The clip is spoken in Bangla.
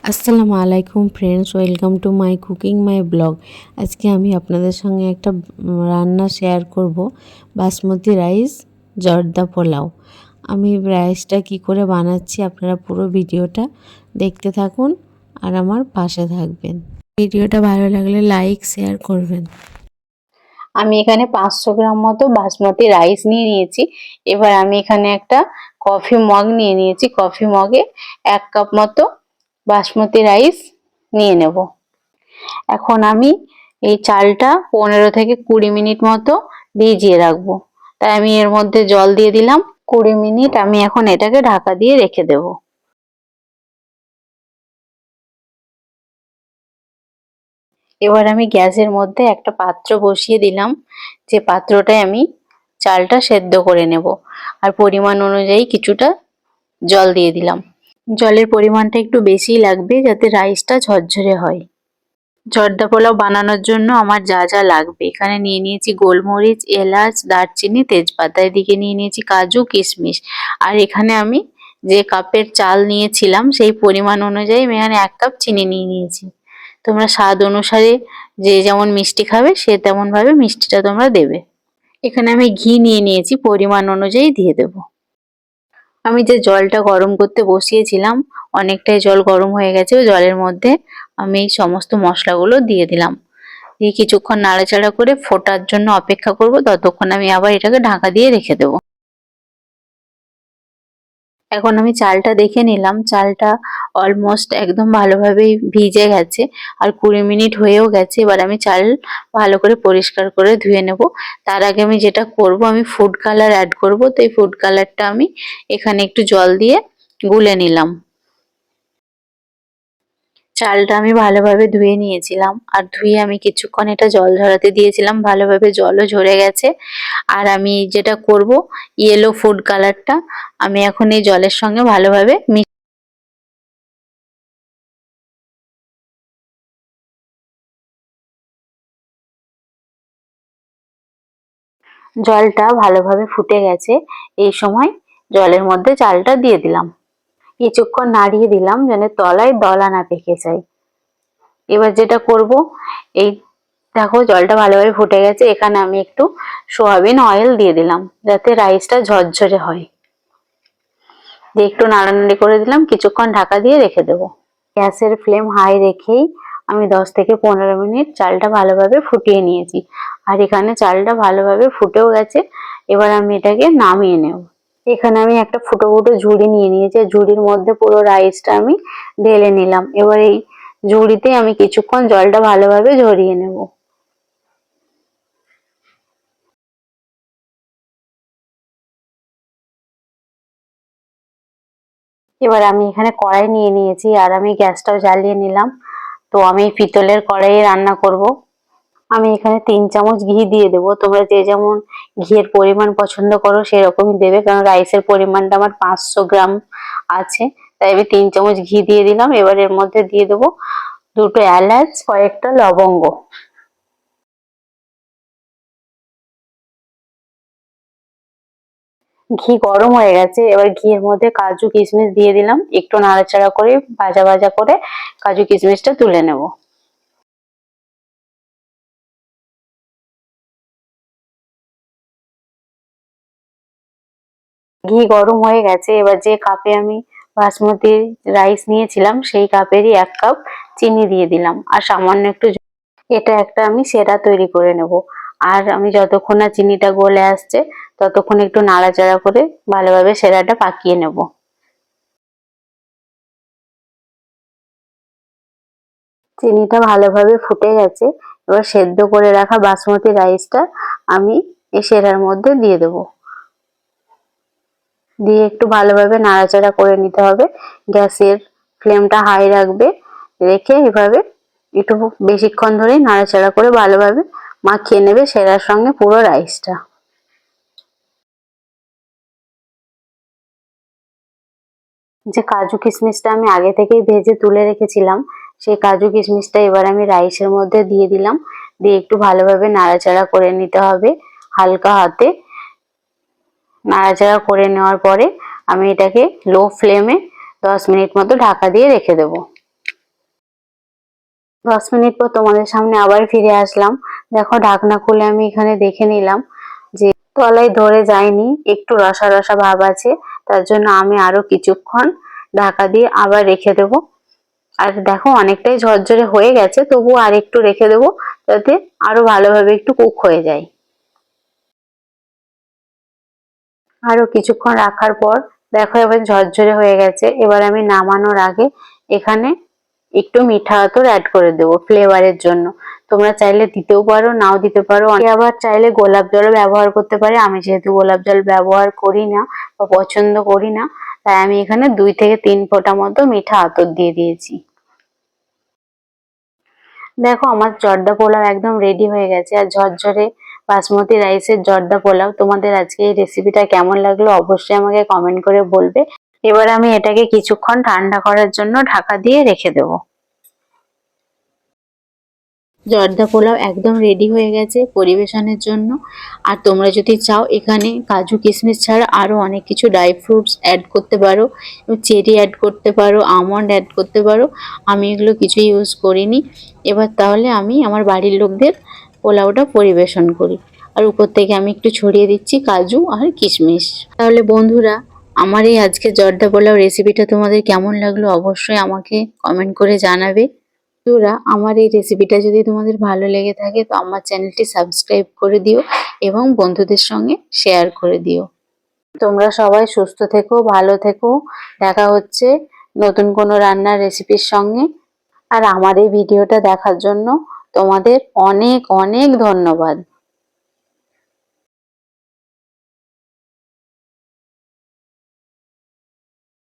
আসসালামু আলাইকুম friends, welcome to my cooking my blog. আজকে আমি আপনাদের সঙ্গে একটা রান্না শেয়ার করব, বাসমতি রাইস জর্দা পোলাও। আমি রাইসটা কি করে বানাচ্ছি আপনারা পুরো ভিডিওটা দেখতে থাকুন আর আমার পাশে থাকবেন। ভিডিওটা ভালো লাগলে লাইক শেয়ার করবেন। আমি এখানে 500 গ্রাম মতো বাসমতি রাইস নিয়ে নিয়েছি। এবার আমি এখানে একটা কফি মগ নিয়ে নিয়েছি। কফি মগে 1 কাপ মতো বাসমতি রাইস নিয়ে নেব। এখন আমি এই চালটা 15 থেকে 20 মিনিট মতো ভিজিয়ে রাখবো। তাই আমি এর মধ্যে জল দিয়ে দিলাম। 20 মিনিট আমি এখন এটাকে ঢাকা দিয়ে রেখে দেব। এবার আমি গ্যাসের মধ্যে একটা পাত্র বসিয়ে দিলাম, যে পাত্রটায় আমি চালটা সেদ্ধ করে নেব। আর পরিমাণ অনুযায়ী কিছুটা জল দিয়ে দিলাম। জলের পরিমাণটা একটু বেশিই লাগবে যাতে রাইসটা ঝরঝরে হয়। জর্দা পোলাও বানানোর জন্য আমার যা যা লাগবে, এখানে নিয়ে নিয়েছি গোলমরিচ, এলাচ, দারচিনি, তেজপাতা। এদিকে নিয়ে নিয়েছি কাজু, কিশমিশ। আর এখানে আমি যে কাপের চাল নিয়েছিলাম সেই পরিমাণ অনুযায়ী আমি এখানে 1 কাপ চিনি নিয়ে নিয়েছি। তোমরা স্বাদ অনুসারে যে যেমন মিষ্টি খাবে সে তেমন ভাবে মিষ্টিটা তোমরা দেবে। এখানে আমি ঘি নিয়ে নিয়েছি, পরিমাণ অনুযায়ী দিয়ে দেব। আমি যে জলটা গরম করতে বসিয়েছিলাম, অনেকটাই জল গরম হয়ে গেছে। জলের মধ্যে আমি এই সমস্ত মশলাগুলো দিয়ে দিলাম। দিয়ে কিছুক্ষণ নাড়াচাড়া করে ফোটার জন্য অপেক্ষা করব। ততক্ষণ আমি আবার এটাকে ঢাকা দিয়ে রেখে দেব। এখন আমি চালটা দেখে নিলাম, চালটা অলমোস্ট একদম ভালোভাবেই ভিজে গেছে আর 20 মিনিট হয়েও গেছে। এবার আমি চাল ভালো করে পরিষ্কার করে ধুয়ে নেব। তার আগে আমি যেটা করব, আমি ফুড কালার অ্যাড করব। তো এই ফুড কালারটা আমি এখানে একটু জল দিয়ে গুলে নিলাম। চালটা আমি ভালোভাবে ধুয়ে নিয়েছিলাম, আর ধুয়ে আমি কিছুক্ষণ এটা জল ঝরাতে দিয়েছিলাম। ভালোভাবে জলও ঝরে গেছে। আর আমি যেটা করব, ইয়েলো ফুড কালারটা আমি এখন এই জলের সঙ্গে ভালোভাবে জলটা ভালোভাবে ফুটে গেছে। এই সময় জলের মধ্যে চালটা দিয়ে দিলাম। কিছুক্ষণ নাড়িয়ে দিলাম যেন তলায় দলা না পেকে যায়। এবার যেটা করব, এই দেখো জলটা ভালোভাবে ফুটে গেছে। এখানে আমি একটু সয়াবিন অয়েল দিয়ে দিলাম যাতে রাইসটা ঝরঝরে হয়। দিয়ে একটু নাড়ানাড়ি করে দিলাম। কিছুক্ষণ ঢাকা দিয়ে রেখে দেবো। গ্যাসের ফ্লেম হাই রেখেই আমি 10 থেকে 15 মিনিট চালটা ভালোভাবে ফুটিয়ে নিয়েছি। আর এখানে চালটা ভালোভাবে ফুটেও গেছে। এবার আমি এটাকে নামিয়ে নেব। এখানে আমি একটা ফুটো ফুটো ঝুড়ি নিয়ে নিয়েছি। ঝুড়ির মধ্যে পুরো রাইসটা আমি ঢেলে নিলাম। এবার এই ঝুড়িতে আমি কিছুক্ষণ জলটা ভালোভাবে ঝরিয়ে নেব। এবার আমি এখানে কড়াই নিয়ে নিয়েছি আর আমি গ্যাসটাও জ্বালিয়ে নিলাম। তো আমি পিতলের কড়াইয়ে রান্না করব। আমি এখানে 3 চামচ ঘি দিয়ে দেবো। তোমরা যে যেমন ঘিয়ের পরিমাণ পছন্দ করো সেরকমই দেবে, কারণ রাইসের পরিমাণটা আমার 500 গ্রাম আছে। তাই আমি 3 চামচ ঘি দিয়ে দিলাম। এবার এর মধ্যে দিয়ে দেবো 2টো এলাচ, কয়েকটা লবঙ্গ। ঘি গরম হয়ে গেছে। এবার ঘিয়ের মধ্যে কাজু কিশমিশ দিয়ে দিলাম। একটু নাড়াচাড়া করে ভাজা ভাজা করে কাজু কিশমিশটা তুলে নেব। ঘি গরম হয়ে গেছে। এবার যে কাপে আমি বাসমতি রাইস নিয়েছিলাম সেই কাপেরই 1 কাপ চিনি দিয়ে দিলাম আর সামান্য একটু। এটা একটা আমি সেরা তৈরি করে নেব। আর আমি যতক্ষণ না চিনিটা গলে আসছে ততক্ষণ একটু নাড়াচাড়া করে ভালোভাবে সেরাটা পাকিয়ে নেব। চিনিটা ভালোভাবে ফুটে গেছে। এবার সেদ্ধ করে রাখা বাসমতি রাইসটা আমি এই সেরার মধ্যে দিয়ে দেব। দিয়ে একটু ভালোভাবে নাড়াচাড়া করে নিতে হবে। গ্যাসের ফ্লেমটা হাই রাখবে, রেখে এভাবে একটু বেশিক্ষণ ধরে নাড়াচাড়া করে ভালোভাবে মাখিয়ে নেবে সেরার সঙ্গে পুরো রাইসটা। যে কাজু কিশমিশটা আমি আগে থেকেই ভেজে তুলে রেখেছিলাম, সেই কাজু কিশমিশটা এবার আমি রাইসের মধ্যে দিয়ে দিলাম। দিয়ে একটু ভালোভাবে নাড়াচাড়া করে নিতে হবে হালকা হাতে। নাড়াচাড়া করে নেওয়ার পরে আমি এটাকে লো ফ্লেমে 10 মিনিট মতো ঢাকা দিয়ে রেখে দেবো। 10 মিনিট পর তোমাদের সামনে আবার ফিরে আসলাম। দেখো ঢাকনা খুলে আমি এখানে দেখে নিলাম যে তলায় ধরে যায়নি, একটু রসা রসা ভাব আছে। তার জন্য আমি আরো কিছুক্ষণ ঢাকা দিয়ে আবার রেখে দেবো। আর দেখো অনেকটাই ঝরঝরে হয়ে গেছে, তবু আর একটু রেখে দেবো যাতে আরো ভালোভাবে একটু কুক হয়ে যায়। আরো কিছুক্ষণ রাখার পর দেখো এবার ঝরঝরে হয়ে গেছে। এবার আমি নামানোর আগে এখানে একটু মিঠা আতর অ্যাড করে দেবো ফ্লেভারের জন্য। তোমরা চাইলে দিতেও পারো, নাও দিতে পারো। অনেকে আবার চাইলে গোলাপ জলও ব্যবহার করতে পারে। আমি যেহেতু গোলাপ জল ব্যবহার করি না বা পছন্দ করি না, তাই আমি এখানে 2 থেকে 3 ফোঁটা মতো মিঠা আতর দিয়ে দিয়েছি। দেখো আমার জর্দা পোলাও একদম রেডি হয়ে গেছে। আর ঝরঝরে বাসমতি রাইসের জর্দা পোলাও। তোমাদের আজকে এই রেসিপিটা কেমন লাগলো অবশ্যই আমাকে কমেন্ট করে বলবে। এবার আমি এটাকে কিছুক্ষণ ঠান্ডা করার জন্য ঢাকা দিয়ে রেখে দেবো। জর্দা পোলাও একদম রেডি হয়ে গেছে পরিবেশনের জন্য। আর তোমরা যদি চাও এখানে কাজু কিশমিশ ছাড়া আরো অনেক কিছু ড্রাই ফ্রুটস অ্যাড করতে পারো, চেরি অ্যাড করতে পারো, আমন্ড অ্যাড করতে পারো। আমি এগুলো কিছু ইউজ করিনি। এবার তাহলে আমি আমার বাড়ির লোকদের পোলাওটা পরিবেশন করি। আর উপর থেকে আমি একটু ছড়িয়ে দিচ্ছি কাজু আর কিশমিশ। তাহলে বন্ধুরা, আমার এই আজকে জর্দা পোলাও রেসিপিটা তোমাদের কেমন লাগলো অবশ্যই আমাকে কমেন্ট করে জানাবে। বন্ধুরা, আমার এই রেসিপিটা যদি তোমাদের ভালো লেগে থাকে তো আমার চ্যানেলটি সাবস্ক্রাইব করে দিও এবং বন্ধুদের সঙ্গে শেয়ার করে দিও। তোমরা সবাই সুস্থ থেকো, ভালো থেকো। দেখা হচ্ছে নতুন কোনো রান্নার রেসিপির সঙ্গে। আর আমার এই ভিডিওটা দেখার জন্য তোমাদের অনেক অনেক ধন্যবাদ।